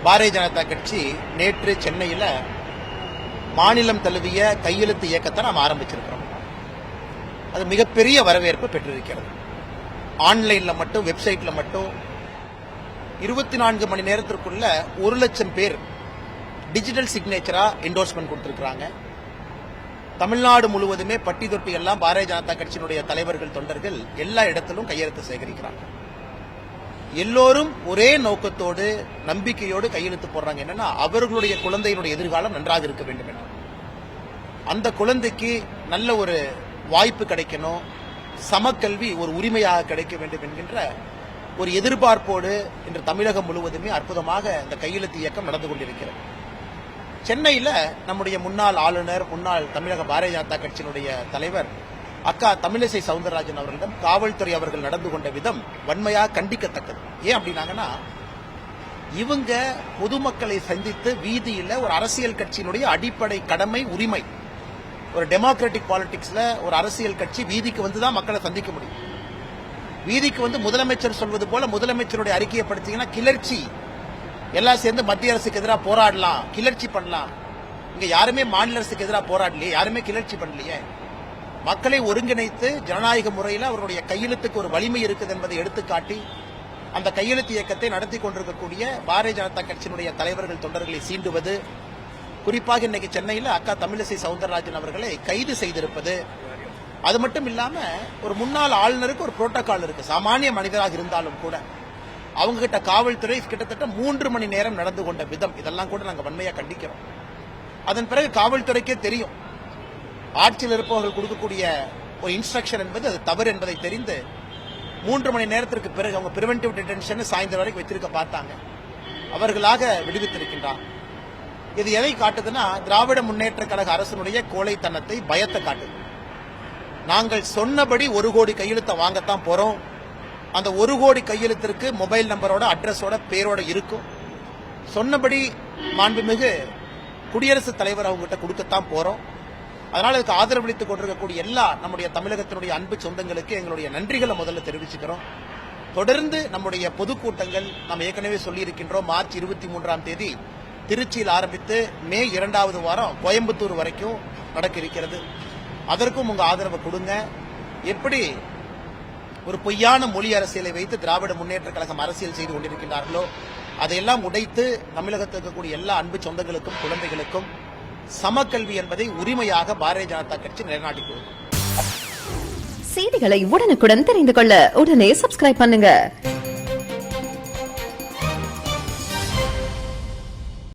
பாரதிய ஜனதா கட்சி நேற்று சென்னையில் மாநிலம் தழுவிய கையெழுத்து இயக்கத்தை நாம் ஆரம்பிச்சிருக்கிறோம். அது மிகப்பெரிய வரவேற்பு பெற்றிருக்கிறது. ஆன்லைன்ல மட்டும், வெப்சைட்ல மட்டும் 24 மணி நேரத்திற்குள்ள 1,00,000 பேர் டிஜிட்டல் சிக்னேச்சரா என்டோர்ஸ்மெண்ட் கொடுத்திருக்கிறாங்க. தமிழ்நாடு முழுவதுமே பட்டி தொட்டி எல்லாம் பாரதிய ஜனதா கட்சியினுடைய தலைவர்கள், தொண்டர்கள் எல்லா இடத்திலும் கையெழுத்து சேகரிக்கிறாங்க. எல்லோரும் ஒரே நோக்கத்தோடு, நம்பிக்கையோடு கையெழுத்து போடுறாங்க. என்னன்னா, அவர்களுடைய குழந்தையினுடைய எதிர்காலம் நன்றாக இருக்க வேண்டும் என்று. அந்த குழந்தைக்கு நல்ல ஒரு வாய்ப்பு கிடைக்கணும், சமக்கல்வி ஒரு உரிமையாக கிடைக்க வேண்டும் என்கின்ற ஒரு எதிர்பார்ப்போடு இன்று தமிழகம் முழுவதுமே அற்புதமாக இந்த கையெழுத்து இயக்கம் நடந்து கொண்டிருக்கிறது. சென்னையில் நம்முடைய முன்னாள் ஆளுநர், முன்னாள் தமிழக பாரதிய ஜனதா கட்சியினுடைய தலைவர் அக்கா தமிழிசை சவுந்தரராஜன் அவர்களிடம் காவல்துறை அவர்கள் நடந்து கொண்ட விதம் வன்மையாக கண்டிக்கத்தக்கது. ஏன் அப்படின்னாங்கன்னா, இவங்க பொதுமக்களை சந்தித்து வீதியில் ஒரு அரசியல் கட்சியினுடைய அடிப்படை கடமை, உரிமை, ஒரு டெமோக்ராட்டிக் பாலிடிக்ஸ்ல ஒரு அரசியல் கட்சி வீதிக்கு வந்துதான் மக்களை சந்திக்க முடியும். வீதிக்கு வந்து முதலமைச்சர் சொல்வது போல முதலமைச்சருடைய அறிக்கையை படிச்சீங்கன்னா கிளர்ச்சி, எல்லாம் சேர்ந்து மத்திய அரசுக்கு எதிராக போராடலாம், கிளர்ச்சி பண்ணலாம். இங்க யாருமே மாநில அரசுக்கு எதிராக போராடலையே, யாருமே கிளர்ச்சி பண்ணலையே. மக்களை ஒருங்கிணைத்து ஜனநாயக முறையில் அவருடைய கையெழுத்துக்கு ஒரு வலிமை இருக்குது என்பதை எடுத்துக்காட்டி அந்த கையெழுத்து இயக்கத்தை நடத்தி கொண்டிருக்கக்கூடிய பாரதிய ஜனதா கட்சியினுடைய தலைவர்கள், தொண்டர்களை சீண்டுவது, குறிப்பாக இன்னைக்கு சென்னையில் அக்கா தமிழிசை சவுந்தரராஜன் அவர்களை கைது செய்திருப்பது, அது மட்டும் இல்லாம ஒரு முன்னாள் ஆளுநருக்கு ஒரு புரோட்டோகால் இருக்கு. சாமானிய மனிதராக இருந்தாலும் கூட அவங்க கிட்ட காவல்துறை கிட்டத்தட்ட 3 மணி நேரம் நடந்து கொண்ட விதம், இதெல்லாம் கூட நாங்கள் வன்மையா கண்டிக்கிறோம். அதன் பிறகு காவல்துறைக்கே தெரியும், ஆட்சியில் இருப்பவர்கள் கொடுக்கக்கூடிய ஒரு இன்ஸ்ட்ரக்ஷன் என்பது அது தவறு என்பதை தெரிந்து 3 மணி நேரத்திற்கு பிறகு அவங்க பிரிவென்டிவ் டிடென்ஷன் சாயந்தரம் வரைக்கும் வச்சிருக்க பார்த்தாங்க. அவர்களாக விடுவித்திருக்கின்றார். இது எதை காட்டுதுன்னா, திராவிட முன்னேற்ற கழக அரசினுடைய கோழைத்தனத்தை, பயத்தை காட்டுது. நாங்கள் சொன்னபடி 1 கோடி கையெழுத்தை வாங்கத்தான் போறோம். அந்த 1 கோடி கையெழுத்திற்கு மொபைல் நம்பரோட, அட்ரஸோட, பேரோட இருக்கும். சொன்னபடி மாண்புமிகு குடியரசுத் தலைவர் அவங்ககிட்ட கொடுக்கத்தான் போறோம். அதனால இதுக்கு ஆதரவளித்துக் கொண்டிருக்கக்கூடிய எல்லா நம்முடைய தமிழகத்தினுடைய அன்பு சொந்தங்களுக்கு எங்களுடைய நன்றிகளை முதல்ல தெரிவிச்சுக்கிறோம். தொடர்ந்து நம்முடைய பொதுக்கூட்டங்கள் நாம் ஏற்கனவே சொல்லியிருக்கின்றோம். மார்ச் 23ஆம் தேதி திருச்சியில் ஆரம்பித்து மே 2வது வாரம் கோயம்புத்தூர் வரைக்கும் நடக்க இருக்கிறது. அதற்கும் உங்க ஆதரவை கொடுங்க. எப்படி ஒரு பொய்யான மொழி அரசியலை வைத்து திராவிட முன்னேற்ற கழகம் அரசியல் செய்து கொண்டிருக்கின்றார்களோ அதையெல்லாம் உடைத்து தமிழகத்தில் இருக்கக்கூடிய எல்லா அன்பு சொந்தங்களுக்கும், குழந்தைகளுக்கும் சமக்கல்வி என்பதை உரிமையாக பாரதிய ஜனதா கட்சி நிலைநாட்டிக் கொடுக்கும். செய்திகளை உடனுக்குடன் தெரிந்து கொள்ள உடனே சப்ஸ்கிரைப் பண்ணுங்க.